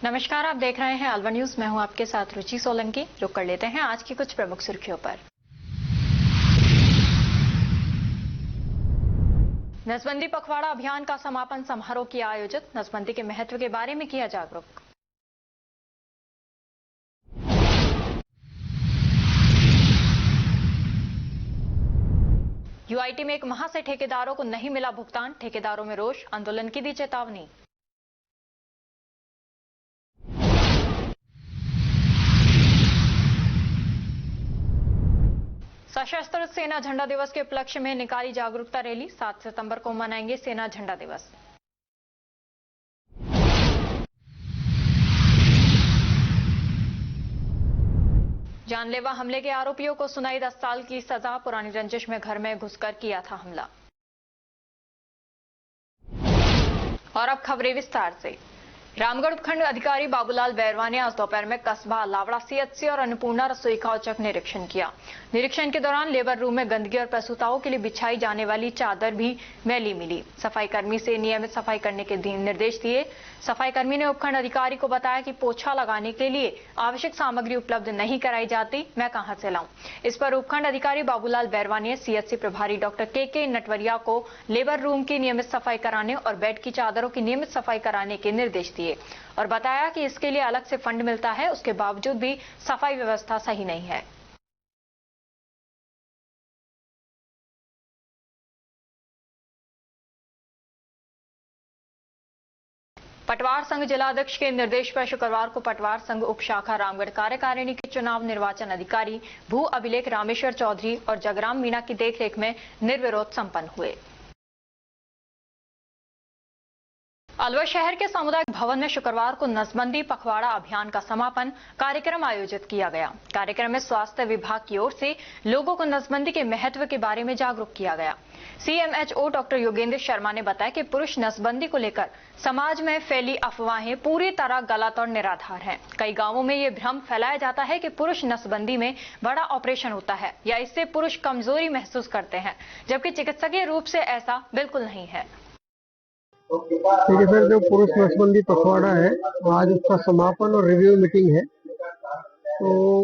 नमस्कार, आप देख रहे हैं अलवर न्यूज। मैं हूं आपके साथ रुचि सोलंकी। रुक कर लेते हैं आज की कुछ प्रमुख सुर्खियों पर। नसबंदी पखवाड़ा अभियान का समापन समारोह किया आयोजित। नसबंदी के महत्व के बारे में किया जागरूक। यूआईटी में 1 माह से ठेकेदारों को नहीं मिला भुगतान। ठेकेदारों में रोष, आंदोलन की दी चेतावनी। सशस्त्र सेना झंडा दिवस के उपलक्ष्य में निकाली जागरूकता रैली। 7 सितंबर को मनाएंगे सेना झंडा दिवस। जानलेवा हमले के आरोपियों को सुनाई 10 साल की सजा। पुरानी रंजिश में घर में घुसकर किया था हमला। और अब खबरें विस्तार से। रामगढ़ उपखंड अधिकारी बाबूलाल बैरवा ने आज दोपहर में कस्बा लावड़ा सीएचसी और अन्नपूर्णा रसोई का औचक निरीक्षण किया। निरीक्षण के दौरान लेबर रूम में गंदगी और प्रसूताओं के लिए बिछाई जाने वाली चादर भी मैली मिली। सफाई कर्मी से नियमित सफाई करने के निर्देश दिए। सफाई कर्मी ने उपखंड अधिकारी को बताया कि पोछा लगाने के लिए आवश्यक सामग्री उपलब्ध नहीं कराई जाती, मैं कहां से लाऊं। इस पर उपखंड अधिकारी बाबूलाल बैरवा ने सीएचसी प्रभारी डॉक्टर के नटवरिया को लेबर रूम की नियमित सफाई कराने और बेड की चादरों की नियमित सफाई कराने के निर्देश दिए और बताया कि इसके लिए अलग से फंड मिलता है, उसके बावजूद भी सफाई व्यवस्था सही नहीं है। पटवार संघ जिलाध्यक्ष के निर्देश पर शुक्रवार को पटवार संघ उप शाखा रामगढ़ कार्यकारिणी के चुनाव निर्वाचन अधिकारी भू अभिलेख रामेश्वर चौधरी और जगराम मीणा की देखरेख में निर्विरोध संपन्न हुए। अलवर शहर के सामुदायिक भवन में शुक्रवार को नसबंदी पखवाड़ा अभियान का समापन कार्यक्रम आयोजित किया गया। कार्यक्रम में स्वास्थ्य विभाग की ओर से लोगों को नसबंदी के महत्व के बारे में जागरूक किया गया। सीएमएचओ डॉक्टर योगेंद्र शर्मा ने बताया कि पुरुष नसबंदी को लेकर समाज में फैली अफवाहें पूरी तरह गलत और निराधार हैं। कई गांवों में ये भ्रम फैलाया जाता है कि पुरुष नसबंदी में बड़ा ऑपरेशन होता है या इससे पुरुष कमजोरी महसूस करते हैं, जबकि चिकित्सकीय रूप से ऐसा बिल्कुल नहीं है। ठीक है सर, जो पुरुष नसबंदी पखवाड़ा है आज उसका समापन और रिव्यू मीटिंग है। तो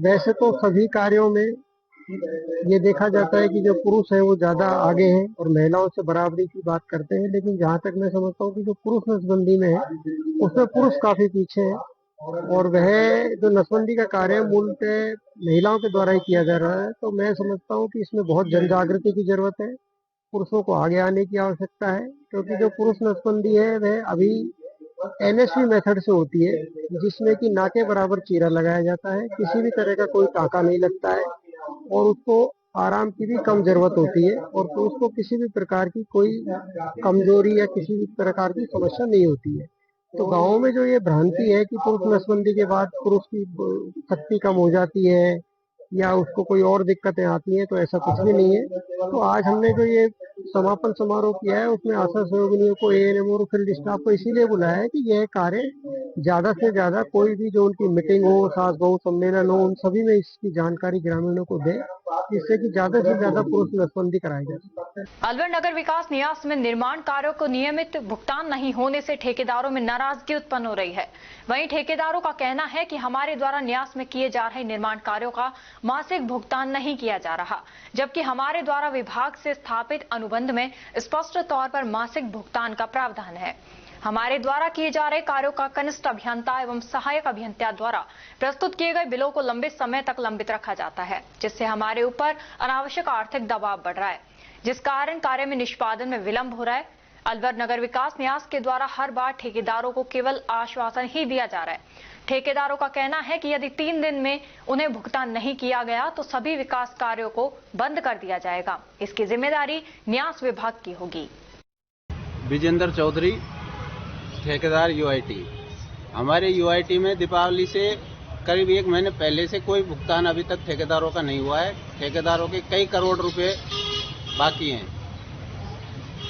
वैसे तो सभी कार्यों में ये देखा जाता है कि जो पुरुष है वो ज्यादा आगे हैं और महिलाओं से बराबरी की बात करते हैं, लेकिन जहाँ तक मैं समझता हूँ कि जो पुरुष नसबंदी में है उसमें पुरुष काफी पीछे है और वह जो नसबंदी का कार्य मूलतः महिलाओं के द्वारा ही किया जा रहा है। तो मैं समझता हूँ कि इसमें बहुत जन जागृति की जरूरत है, पुरुषों को आगे आने की आवश्यकता है, क्योंकि जो पुरुष नसबंदी है वह अभी एनएसवी मेथड से होती है, जिसमें कि ना के बराबर चीरा लगाया जाता है, किसी भी तरह का कोई टाका नहीं लगता है और उसको आराम की भी कम जरूरत होती है और तो उसको किसी भी प्रकार की कोई कमजोरी या किसी भी प्रकार की समस्या नहीं होती है। तो गाँवों में जो ये भ्रांति है कि पुरुष नसबंदी के बाद पुरुष की शक्ति कम हो जाती है या उसको कोई और दिक्कतें आती हैं, तो ऐसा कुछ भी नहीं है। तो आज हमने जो ये समापन समारोह किया है उसमें आशा सहयोगिनियों को, एएनएम और फील्ड स्टाफ को इसीलिए बुलाया है कि यह कार्य ज्यादा से ज्यादा कोई भी जो उनकी मीटिंग हो, सास बहू सम्मेलन हो, उन सभी में इसकी जानकारी ग्रामीणों को दे, जिससे कि ज्यादा से ज्यादा पुरुष नसबंदी कराई जा सके। अलवर नगर विकास न्यास में निर्माण कार्यों को नियमित भुगतान नहीं होने से ठेकेदारों में नाराजगी उत्पन्न हो रही है। वहीं ठेकेदारों का कहना है कि हमारे द्वारा न्यास में किए जा रहे निर्माण कार्यों का मासिक भुगतान नहीं किया जा रहा, जबकि हमारे द्वारा विभाग से स्थापित अनुबंध में स्पष्ट तौर पर मासिक भुगतान का प्रावधान है। हमारे द्वारा किए जा रहे कार्यों का कनिष्ठ अभियंता एवं सहायक अभियंता द्वारा प्रस्तुत किए गए बिलों को लंबे समय तक लंबित रखा जाता है, जिससे हमारे ऊपर अनावश्यक आर्थिक दबाव बढ़ रहा है, जिस कारण कार्य में निष्पादन में विलंब हो रहा है। अलवर नगर विकास न्यास के द्वारा हर बार ठेकेदारों को केवल आश्वासन ही दिया जा रहा है। ठेकेदारों का कहना है कि यदि 3 दिन में उन्हें भुगतान नहीं किया गया तो सभी विकास कार्यों को बंद कर दिया जाएगा। इसकी जिम्मेदारी न्यास विभाग की होगी। विजेंद्र चौधरी, ठेकेदार यूआईटी। हमारे यूआईटी में दीपावली से करीब 1 महीने पहले से कोई भुगतान अभी तक ठेकेदारों का नहीं हुआ है। ठेकेदारों के कई करोड़ रुपए बाकी हैं।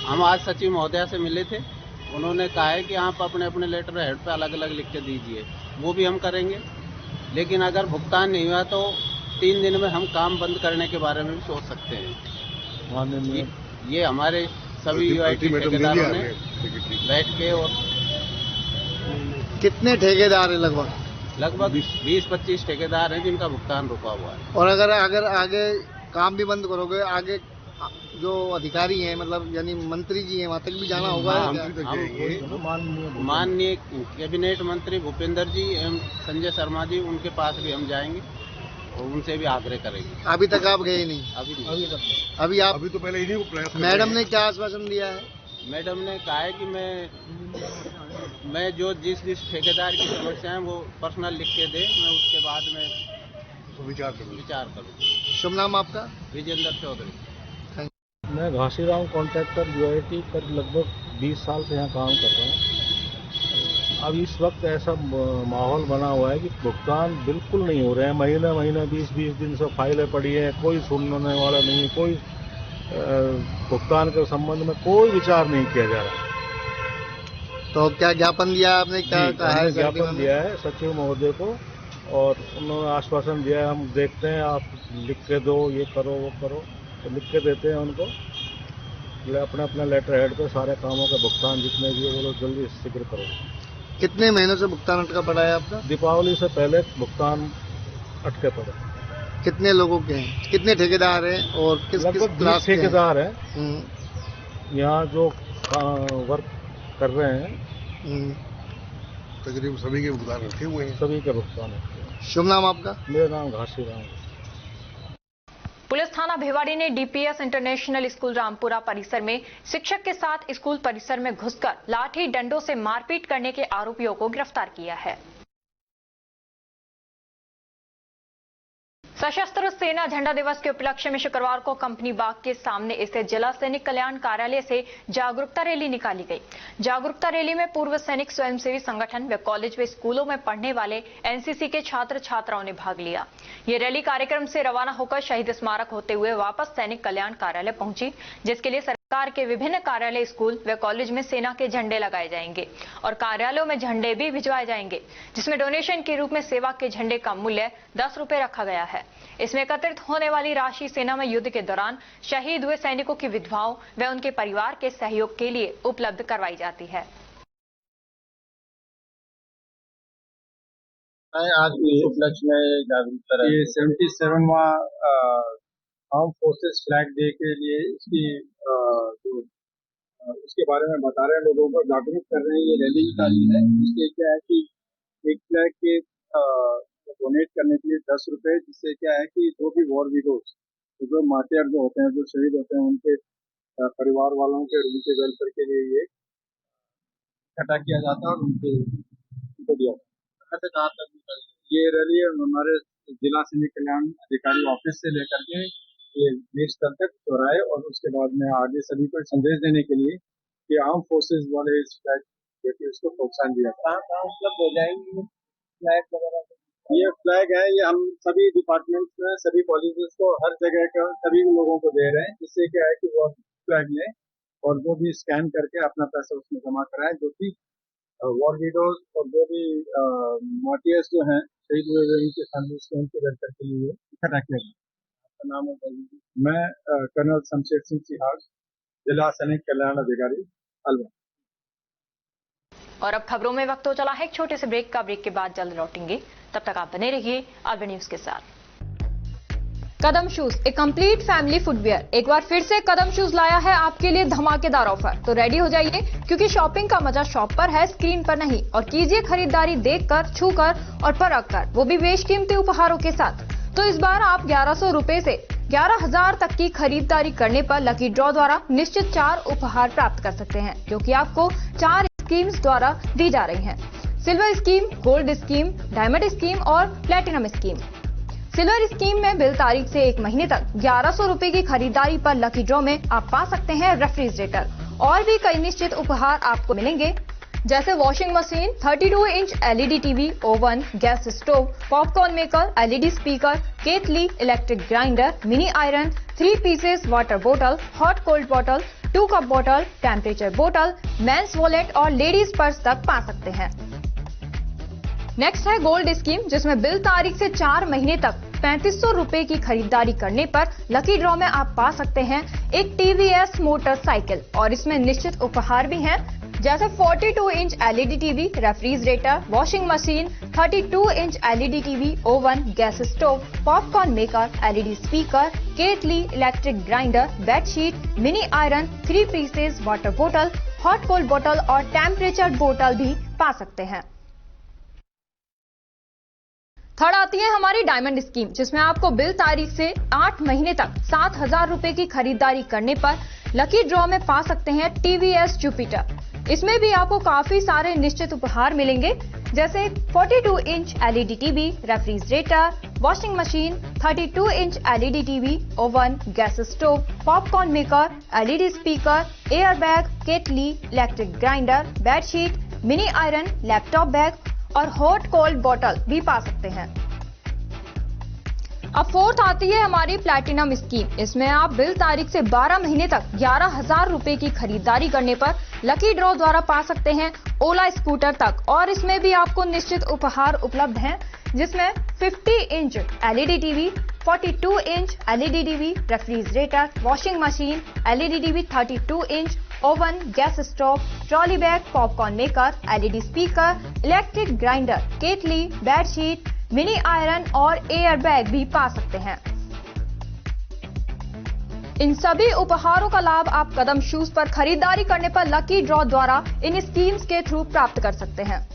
हम आज सचिव महोदया से मिले थे, उन्होंने कहा है कि आप अपने अपने लेटर हेड पे अलग अलग लिख के दीजिए, वो भी हम करेंगे। लेकिन अगर भुगतान नहीं हुआ तो 3 दिन में हम काम बंद करने के बारे में भी सोच सकते हैं। ये हमारे सभी यूआईटी ठेकेदारों ने बैठ के और कितने ठेकेदार हैं लगभग? लगभग 20-25 ठेकेदार हैं जिनका भुगतान रुका हुआ है। और अगर आगे काम भी बंद करोगे, आगे जो अधिकारी हैं मतलब यानी मंत्री जी हैं वहाँ तक भी जाना होगा? माननीय कैबिनेट मंत्री भूपेंद्र जी एवं संजय शर्मा जी, उनके पास भी हम जाएंगे और उनसे भी आग्रह करेंगे। अभी तक आप गए नहीं? अभी तो पहले इन्हीं को प्रयास। मैडम ने क्या आश्वासन दिया है? मैडम ने कहा है कि मैं जो जिस ठेकेदार की समस्या है वो पर्सनल लिख के दे, मैं उसके बाद में विचार करूँ। शुभ नाम आपका? विजेंद्र चौधरी। मैं घासीराम कॉन्ट्रैक्टर यूआईटी पर लगभग 20 साल से यहाँ काम कर रहा हूँ। अब इस वक्त ऐसा माहौल बना हुआ है कि भुगतान बिल्कुल नहीं हो रहे हैं। महीना 20 दिन से फाइलें पड़ी हैं, कोई सुनने वाला नहीं है, कोई भुगतान के संबंध में कोई विचार नहीं किया जा रहा। तो क्या ज्ञापन दिया आपने? क्या कहा है? ज्ञापन दिया है सचिव महोदय को और उन्होंने आश्वासन दिया है हम देखते हैं, आप लिख के दो, ये करो वो करो, तो लिख के देते हैं उनको। अपना लेटर हेड पे सारे कामों का भुगतान जितने भी वो लोग जल्दी शीघ्र करो। कितने महीनों से भुगतान अटका पड़ा है आपका? दीपावली से पहले भुगतान अटके पड़े। कितने लोगों के हैं? कितने ठेकेदार हैं और किस क्लास के ठेकेदार हैं यहाँ जो वर्क कर रहे हैं? तकरीबन सभी के भुगतान रखे हुए हैं। सभी के भुगतान है। शुभ नाम आपका? मेरा नाम घासीराम। पुलिस थाना भिवाड़ी ने डीपीएस इंटरनेशनल स्कूल रामपुरा परिसर में शिक्षक के साथ स्कूल परिसर में घुसकर लाठी डंडों से मारपीट करने के आरोपियों को गिरफ्तार किया है। सशस्त्र सेना झंडा दिवस के उपलक्ष्य में शुक्रवार को कंपनी बाग के सामने स्थित जिला सैनिक कल्याण कार्यालय से जागरूकता रैली निकाली गई। जागरूकता रैली में पूर्व सैनिक स्वयंसेवी संगठन व कॉलेज व स्कूलों में पढ़ने वाले एनसीसी के छात्र छात्राओं ने भाग लिया। ये रैली कार्यक्रम से रवाना होकर शहीद स्मारक होते हुए वापस सैनिक कल्याण कार्यालय पहुंची, जिसके लिए सरकार के विभिन्न कार्यालय, स्कूल व कॉलेज में सेना के झंडे लगाए जाएंगे और कार्यालयों में झंडे भी भिजवाए जाएंगे, जिसमें डोनेशन के रूप में सेवा के झंडे का मूल्य 10 रुपए रखा गया है। इसमें एकत्रित होने वाली राशि सेना में युद्ध के दौरान शहीद हुए सैनिकों की विधवाओं व उनके परिवार के सहयोग के लिए उपलब्ध करवाई जाती है। आज के उपलक्ष्य में जागरूकता, ये 77वां आर्म फोर्सेस फ्लैग डे के लिए उसके बारे में बता रहे हैं, लोगों को जागरूक कर रहे हैं। ये रैली निकाली है। इसलिए क्या है कि एक फ्लैग के डोनेट करने के लिए 10 रुपए, जिससे क्या है कि जो भी वॉर वीरोज, जो मार्टियर जो होते हैं, जो शहीद होते हैं, उनके परिवार वालों के उनके वेलफेयर के लिए ये इकट्ठा किया जाता है और उनको दिया जाता है। ये रैली हमारे जिला सैनिक कल्याण अधिकारी ऑफिस से लेकर के ये वीर स्थल तक दोहराए और उसके बाद में आगे सभी को संदेश देने के लिए कि आर्म फोर्सेज वाले इस फ्लैग इसको प्रोत्साहन दिया। कहाँ उपलब्ध हो जाएंगे फ्लैग वगैरह? ये फ्लैग है, ये हम सभी डिपार्टमेंट्स में, सभी कॉलेजेस को, हर जगह के सभी लोगों को दे रहे हैं, जिससे क्या है कि वो फ्लैग लें और जो भी स्कैन करके अपना पैसा उसमें जमा कराएं, जो कि वॉर वीडोज और जो भी मार्टियर्स जो हैं, शहीद हुए उनके फैमिली उनके वेलफेयर के लिए इकट्ठा किया गया। आपका नाम है? मैं कर्नल शमशेर सिंह सिहाग, जिला सैनिक कल्याण अधिकारी, अलवर। और अब खबरों में वक्त हो चला है एक छोटे से ब्रेक का। ब्रेक के बाद जल्द लौटेंगे, तब तक आप बने रहिए अलवर न्यूज के साथ। कदम शूज, एक कंप्लीट फैमिली फुटवियर, एक बार फिर से कदम शूज लाया है आपके लिए धमाकेदार ऑफर। तो रेडी हो जाइए, क्योंकि शॉपिंग का मजा शॉप पर है, स्क्रीन पर नहीं। और कीजिए खरीदारी देखकर, छूकर और परख कर, वो भी बेशकीमती उपहारों के साथ। तो इस बार आप 1100 रुपए से 11,000 तक की खरीदारी करने पर लकी ड्रॉ द्वारा निश्चित 4 उपहार प्राप्त कर सकते हैं, जो कि आपको 4 स्कीम्स द्वारा दी जा रही हैं। Silver scheme, gold scheme, diamond scheme और प्लेटिनम स्कीम। सिल्वर स्कीम में बिल तारीख से 1 महीने तक 1100 रुपए की खरीदारी पर लकी ड्रॉ में आप पा सकते हैं रेफ्रिजरेटर और भी कई निश्चित उपहार आपको मिलेंगे, जैसे washing machine, 32 inch LED TV, oven, gas stove, popcorn maker, LED speaker, केतली, electric grinder, mini iron, 3 pieces water बोतल, हॉट कोल्ड बोतल, 2 कप बोतल, टेम्परेचर बोतल, मेंस वॉलेट और लेडीज पर्स तक पा सकते हैं। नेक्स्ट है गोल्ड स्कीम, जिसमें बिल तारीख से 4 महीने तक 3500 रुपए की खरीदारी करने पर लकी ड्रॉ में आप पा सकते हैं एक TVS मोटरसाइकिल और इसमें निश्चित उपहार भी हैं, जैसे 42 inch LED TV, refrigerator, washing machine, 32 inch LED TV, oven, gas stove, popcorn maker, LED speaker, केटली, electric grinder, bedsheet, mini iron, 3 pieces water बोतल, हॉट कोल्ड बोतल और टेम्परेचर बोतल भी पा सकते हैं। थर्ड आती है हमारी डायमंड स्कीम, जिसमें आपको बिल तारीख से 8 महीने तक 7,000 रुपए की खरीदारी करने पर लकी ड्रॉ में पा सकते हैं टीवीएस जुपिटर। इसमें भी आपको काफी सारे निश्चित उपहार मिलेंगे, जैसे 42 inch LED TV, refrigerator, washing machine, 32 inch LED TV, oven, gas stove, popcorn maker, LED speaker, air bag, केटली, electric grinder, bedsheet, mini iron, laptop bag और हॉट कोल्ड बॉटल भी पा सकते हैं। अब फोर्थ आती है हमारी प्लैटिनम स्कीम। इसमें आप बिल तारीख से 12 महीने तक 11,000 रुपए की खरीदारी करने पर लकी ड्रॉ द्वारा पा सकते हैं ओला स्कूटर तक, और इसमें भी आपको निश्चित उपहार उपलब्ध हैं, जिसमें 50 inch LED TV, 42 inch LED TV, refrigerator, washing machine, LED TV, 32 inch, oven, gas stove, trolley bag, popcorn maker, LED speaker, electric grinder, केटली, बेडशीट, मिनी आयरन और एयर बैग भी पा सकते हैं। इन सभी उपहारों का लाभ आप कदम शूज पर खरीदारी करने पर लकी ड्रॉ द्वारा इन स्कीम्स के थ्रू प्राप्त कर सकते हैं।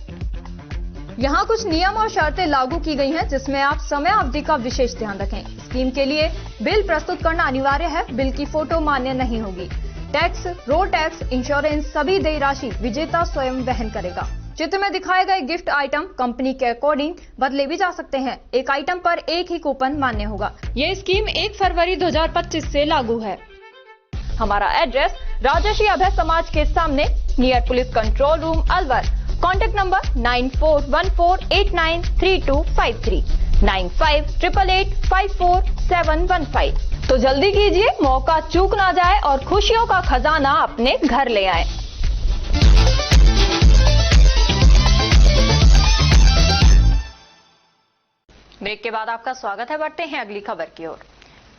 यहाँ कुछ नियम और शर्तें लागू की गई हैं, जिसमें आप समय अवधि का विशेष ध्यान रखें। स्कीम के लिए बिल प्रस्तुत करना अनिवार्य है। बिल की फोटो मान्य नहीं होगी। टैक्स, रोड टैक्स, इंश्योरेंस सभी देय राशि विजेता स्वयं वहन करेगा। चित्र में दिखाए गए गिफ्ट आइटम कंपनी के अकॉर्डिंग बदले भी जा सकते हैं। एक आइटम पर एक ही कूपन मान्य होगा। ये स्कीम 1 फरवरी 2025 से लागू है। हमारा एड्रेस राजर्षि अभय समाज के सामने, near police control room, Alwar. Contact number 9414893253, 9588854715। तो जल्दी कीजिए, मौका चूक ना जाए और खुशियों का खजाना अपने घर ले आए। ब्रेक के बाद आपका स्वागत है। बढ़ते हैं अगली खबर की ओर।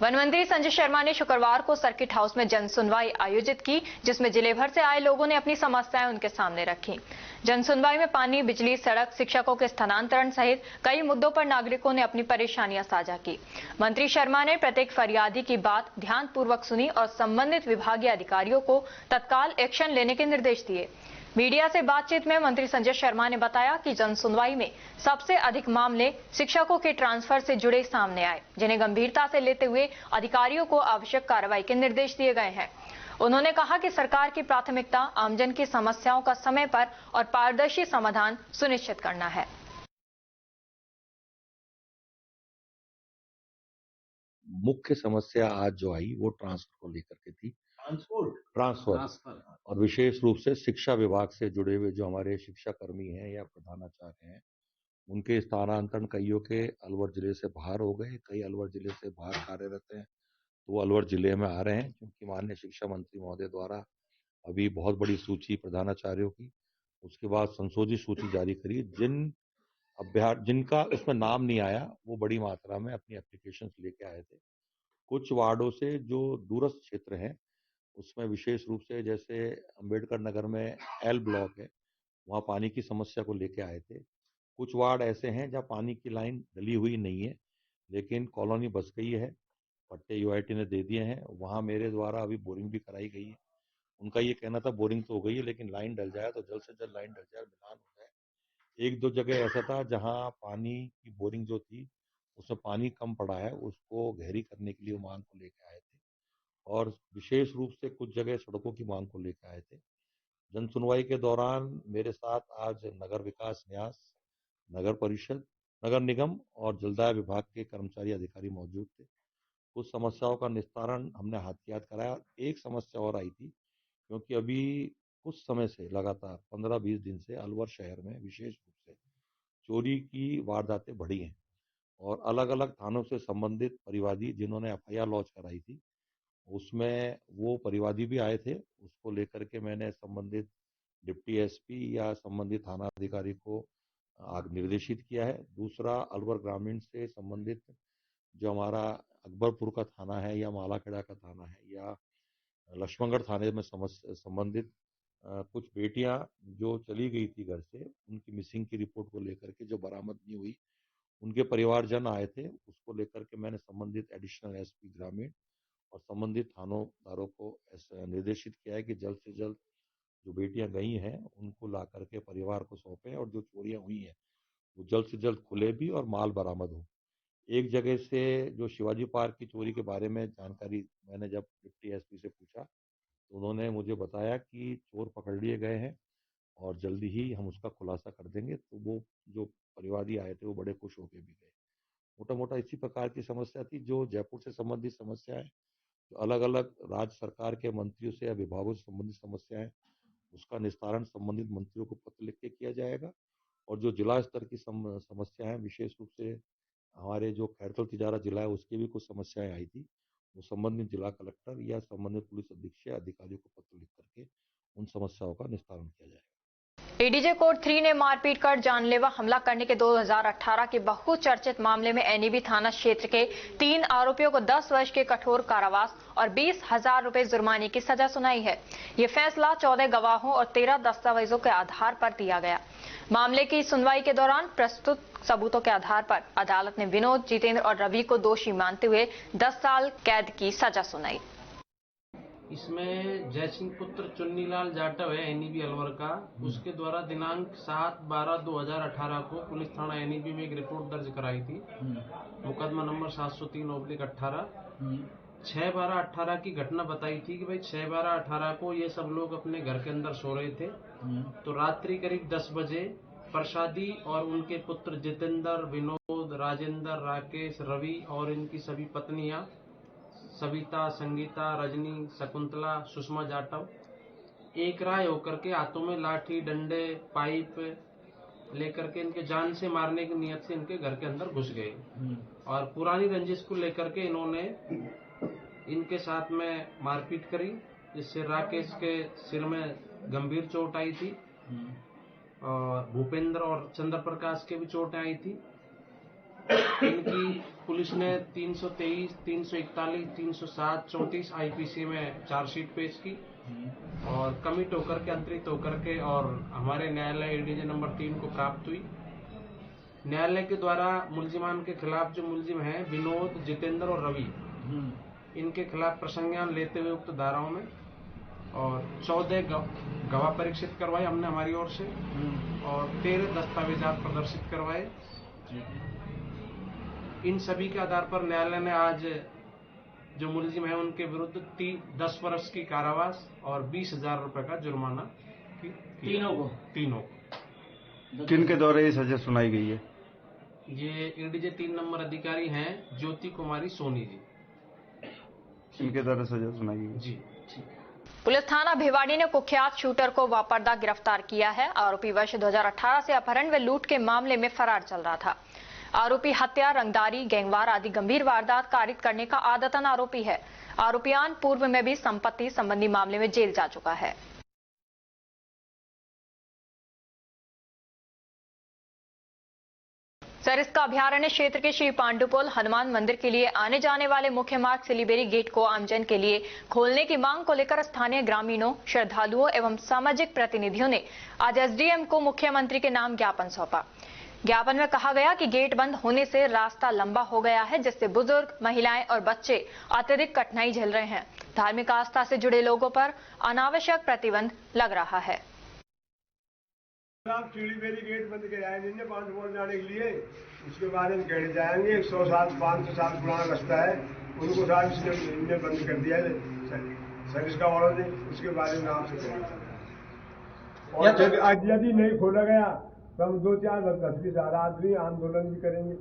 वन मंत्री संजय शर्मा ने शुक्रवार को सर्किट हाउस में जन सुनवाई आयोजित की, जिसमें जिले भर से आए लोगों ने अपनी समस्याएं उनके सामने रखी। जन सुनवाई में पानी, बिजली, सड़क, शिक्षकों के स्थानांतरण सहित कई मुद्दों पर नागरिकों ने अपनी परेशानियां साझा की। मंत्री शर्मा ने प्रत्येक फरियादी की बात ध्यानपूर्वक सुनी और संबंधित विभागीय अधिकारियों को तत्काल एक्शन लेने के निर्देश दिए। मीडिया से बातचीत में मंत्री संजय शर्मा ने बताया कि जन सुनवाई में सबसे अधिक मामले शिक्षकों के ट्रांसफर से जुड़े सामने आए, जिन्हें गंभीरता से लेते हुए अधिकारियों को आवश्यक कार्रवाई के निर्देश दिए गए हैं। उन्होंने कहा कि सरकार की प्राथमिकता आमजन की समस्याओं का समय पर और पारदर्शी समाधान सुनिश्चित करना है। मुख्य समस्या आज जो आई वो ट्रांसफर को लेकर के थी। ट्रांसफर और विशेष रूप से शिक्षा विभाग से जुड़े हुए जो हमारे शिक्षा कर्मी हैं या प्रधानाचार्य हैं, उनके स्थानांतरण कईयों के अलवर जिले से बाहर हो गए, कई अलवर जिले से बाहर कार्यरत हैं, तो वो अलवर जिले में आ रहे हैं, क्योंकि माननीय शिक्षा मंत्री महोदय द्वारा अभी बहुत बड़ी सूची प्रधानाचार्यों की, उसके बाद संशोधित सूची जारी करी। जिनका उसमें नाम नहीं आया वो बड़ी मात्रा में अपनी एप्लीकेशंस लेके आए थे। कुछ वार्डों से जो दूरस्थ क्षेत्र हैं, उसमें विशेष रूप से जैसे अंबेडकर नगर में एल ब्लॉक है, वहाँ पानी की समस्या को लेके आए थे। कुछ वार्ड ऐसे हैं जहाँ पानी की लाइन डली हुई नहीं है, लेकिन कॉलोनी बस गई है, पट्टे यूआईटी ने दे दिए हैं, वहाँ मेरे द्वारा अभी बोरिंग भी कराई गई है। उनका ये कहना था बोरिंग तो हो गई है, लेकिन लाइन डल जाए तो जल्द से जल्द लाइन डल जाए, मिलान हो जाए। 1-2 जगह ऐसा था जहाँ पानी की बोरिंग जो थी उसमें पानी कम पड़ा है, उसको गहरी करने के लिए मांग को लेके आए थे, और विशेष रूप से कुछ जगह सड़कों की मांग को लेकर आए थे। जन सुनवाई के दौरान मेरे साथ आज नगर विकास न्यास, नगर परिषद, नगर निगम और जलदाय विभाग के कर्मचारी अधिकारी मौजूद थे। कुछ समस्याओं का निस्तारण हमने हाथ कराया। एक समस्या और आई थी, क्योंकि अभी कुछ समय से लगातार 15-20 दिन से अलवर शहर में विशेष रूप से चोरी की वारदातें बढ़ी हैं, और अलग अलग थानों से संबंधित परिवादी जिन्होंने एफआईआर लॉन्च कराई थी, उसमें वो परिवादी भी आए थे। उसको लेकर के मैंने संबंधित डिप्टी एसपी या संबंधित थाना अधिकारी को निर्देशित किया है। दूसरा, अलवर ग्रामीण से संबंधित जो हमारा अकबरपुर का थाना है या मालाखेड़ा का थाना है या लक्ष्मणगढ़ थाने में संबंधित कुछ बेटियां जो चली गई थी घर से, उनकी मिसिंग की रिपोर्ट को लेकर के जो बरामद नहीं हुई, उनके परिवारजन आए थे, उसको लेकर के मैंने संबंधित एडिशनल एसपी ग्रामीण और संबंधित थानोदारों को निर्देशित किया है कि जल्द से जल्द जो बेटियां गई हैं उनको ला करके परिवार को सौंपें और जो चोरियां हुई हैं वो जल्द से जल्द खुले भी और माल बरामद हो। एक जगह से जो शिवाजी पार्क की चोरी के बारे में जानकारी मैंने जब डिप्टी एसपी से पूछा तो उन्होंने मुझे बताया कि चोर पकड़ लिए गए हैं और जल्दी ही हम उसका खुलासा कर देंगे। तो वो जो परिवादी आए थे वो बड़े खुश होकर भी गए। मोटा मोटा इसी प्रकार की समस्या थी। जो जयपुर से संबंधित समस्या है, जो अलग अलग राज्य सरकार के मंत्रियों से या विभागों से संबंधित समस्या है, उसका निस्तारण संबंधित मंत्रियों को पत्र लिख के किया जाएगा। और जो जिला स्तर की समस्या है, विशेष रूप से हमारे जो खैरतल तिजारा जिला है उसकी भी कुछ समस्याएं आई थी, वो संबंधित जिला कलेक्टर या संबंधित पुलिस अधीक्षक अधिकारियों को पत्र लिख करके उन समस्याओं का निस्तारण किया जाएगा। एडीजे कोड 3 ने मारपीट कर जानलेवा हमला करने के 2018 के बहुचर्चित मामले में एनईबी थाना क्षेत्र के 3 आरोपियों को 10 वर्ष के कठोर कारावास और 20,000 रुपए जुर्माने की सजा सुनाई है। ये फैसला 14 गवाहों और 13 दस्तावेजों के आधार पर दिया गया। मामले की सुनवाई के दौरान प्रस्तुत सबूतों के आधार पर अदालत ने विनोद, जितेंद्र और रवि को दोषी मानते हुए 10 साल कैद की सजा सुनाई। इसमें जयसिंह पुत्र चुन्नीलाल जाटव है एनईबी अलवर का, उसके द्वारा दिनांक 7/12/2018 को पुलिस थाना एनईबी में एक रिपोर्ट दर्ज कराई थी, मुकदमा नंबर 703/18। 6/12/18 की घटना बताई थी कि भाई 6/12/18 को ये सब लोग अपने घर के अंदर सो रहे थे, तो रात्रि करीब 10 बजे प्रसादी और उनके पुत्र जितेंद्र, विनोद, राजेंद्र, राकेश, रवि और इनकी सभी पत्नियां सविता, संगीता, रजनी, शकुंतला, सुषमा जाटव एक राय होकर के हाथों में लाठी, डंडे, पाइप लेकर के इनके जान से मारने की नियत से इनके घर के अंदर घुस गए और पुरानी रंजिश को लेकर के इन्होंने इनके साथ में मारपीट करी, जिससे राकेश के सिर में गंभीर चोट आई थी और भूपेंद्र और चंद्र प्रकाश के भी चोटें आई थी। इनकी पुलिस ने 323, 341, 307, 34 आईपीसी में चार्जशीट पेश की और कमिट होकर के, अंतरित होकर के और हमारे न्यायालय एडीजे नंबर 3 को प्राप्त हुई। न्यायालय के द्वारा मुलजिमान के खिलाफ जो मुलजिम हैं विनोद, जितेंद्र और रवि, इनके खिलाफ प्रसंज्ञान लेते हुए उक्त धाराओं में और 14 गवाह परीक्षित करवाए हमने हमारी ओर से और 13 दस्तावेजात प्रदर्शित करवाए। इन सभी के आधार पर न्यायालय ने आज जो मुलजिम है उनके विरुद्ध 10 वर्ष की कारावास और 20,000 रुपए का जुर्माना तीनों को। किनके द्वारा ये सजा सुनाई गई है? ये एडीजे 3 नंबर अधिकारी हैं ज्योति कुमारी सोनी जी, इनके द्वारा सजा सुनाई गई जी। पुलिस थाना भिवाड़ी ने कुख्यात शूटर को वापरदा गिरफ्तार किया है। आरोपी वर्ष 2018 से अपहरण व लूट के मामले में फरार चल रहा था। आरोपी हत्या, रंगदारी, गैंगवार आदि गंभीर वारदात कारित करने का आदतन आरोपी है। आरोपियान पूर्व में भी संपत्ति संबंधी मामले में जेल जा चुका है। सरिस्का अभयारण्य क्षेत्र के श्री पांडुपुल हनुमान मंदिर के लिए आने जाने वाले मुख्य मार्ग सिलीबेरी गेट को आमजन के लिए खोलने की मांग को लेकर स्थानीय ग्रामीणों, श्रद्धालुओं एवं सामाजिक प्रतिनिधियों ने आज एसडीएम को मुख्यमंत्री के नाम ज्ञापन सौंपा। ज्ञापन में कहा गया कि गेट बंद होने से रास्ता लंबा हो गया है, जिससे बुजुर्ग, महिलाएं और बच्चे अत्यधिक कठिनाई झेल रहे हैं। धार्मिक आस्था से जुड़े लोगों पर अनावश्यक प्रतिबंध लग रहा है। आप सिलीबेरी गेट बंद कराए पांडुपुल जाने के लिए, उसके बारे में कहने जाएंगे। 100 साल 500 साल पुराना रास्ता है, उनको साहब इसने बंद कर दिया है सरिस्का वालों ने, उसके बारे में आपसे कहना। और आज यदि नहीं खोला गया तो हम 2-4 आदमी आंदोलन भी करेंगे।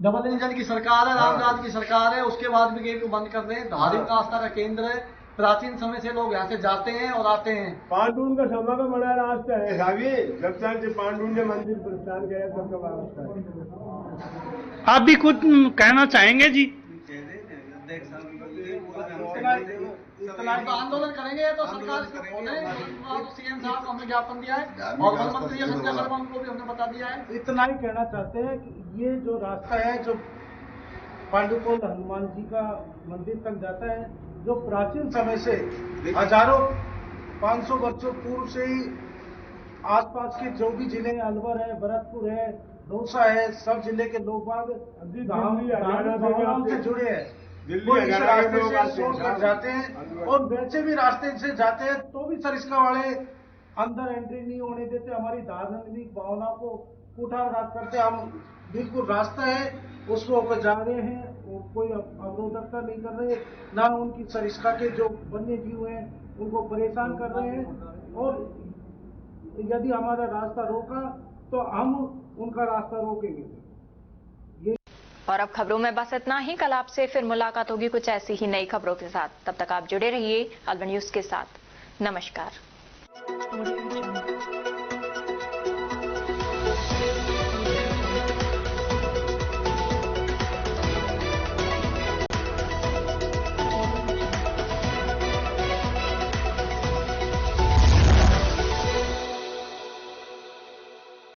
डबल इंजन की सरकार है, रामराज की सरकार है, उसके बाद भी गेट को बंद कर रहे हैं। धार्मिक आस्था का केंद्र है, प्राचीन समय से लोग यहाँ से जाते हैं और आते हैं। पांडुन का समय का बड़ा रास्ता है साहब, जब तक से पांडुन ने मंदिर प्रस्थान किया तब का रास्ता है। आप भी कुछ कहना चाहेंगे जी? तो आंदोलन करेंगे तो सरकार सीएम साहब को हमने ज्ञापन दिया है और वन मंत्री संजय शर्मा को भी हमने बता दिया है। इतना ही कहना चाहते हैं कि ये जो रास्ता है जो पांडुपुल हनुमान जी का मंदिर तक जाता है, जो प्राचीन समय से हजारों 500 वर्षों पूर्व से ही आसपास के जो भी जिले हैं, अलवर है, भरतपुर है, दौसा है, सब जिले के लोग बाग धाम से जुड़े हैं। वो इस रास्ते से शॉर्टकट जाते हैं और वैसे भी रास्ते से जाते हैं तो भी सरिस्का वाले अंदर एंट्री नहीं होने देते। हमारी धार्मिक भावनाओं को कुठाराघात करते। हम बिल्कुल रास्ता है उसमें होकर जा रहे हैं और कोई अवरोधकता नहीं कर रहे, ना उनकी सरिस्का के जो वन्य जीव हैं उनको परेशान कर रहे हैं। और यदि हमारा रास्ता रोका तो हम उनका रास्ता रोकेंगे। और अब खबरों में बस इतना ही। कल आपसे फिर मुलाकात होगी कुछ ऐसी ही नई खबरों के साथ। तब तक आप जुड़े रहिए अलवर न्यूज के साथ। नमस्कार।